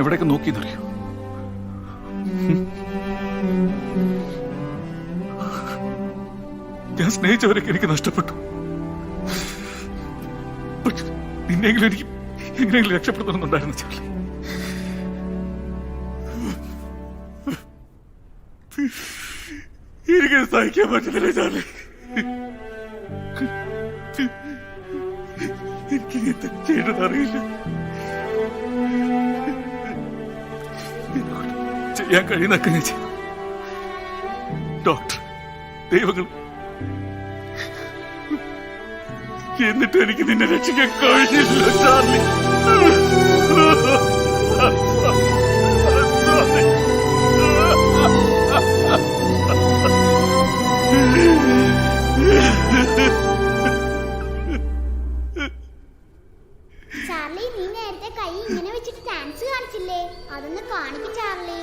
എവിടെയൊക്കെ നോക്കിയെന്നറിയോ? ഞാൻ സ്നേഹിച്ചവരൊക്കെ എനിക്ക് നഷ്ടപ്പെട്ടു. പക്ഷെ നിന്നെങ്കിലും എനിക്ക് എങ്ങനെയെങ്കിലും രക്ഷപ്പെടുത്തണമെന്നുണ്ടായിരുന്നു ചാർലി. എനിക്ക് സഹിക്കാൻ പറ്റുന്നില്ല ചാർലി. എനിക്ക് എന്താ ചെയ്യണമെന്നറിയില്ല. ചെയ്യാൻ കഴിയുന്നൊക്കെ ഞാൻ ചെയ്തു. ഡോക്ടർ, ദൈവങ്ങൾ, എന്നിട്ടും എനിക്ക് നിന്നെ രക്ഷിക്കാൻ കഴിഞ്ഞില്ല ചാർലി. ചാർലി, നീ നേരത്തെ കൈ ഇങ്ങനെ വെച്ചിട്ട് ഡാൻസ് കാണിച്ചില്ലേ? അതൊന്ന് കാണിക്കും ചാർലി.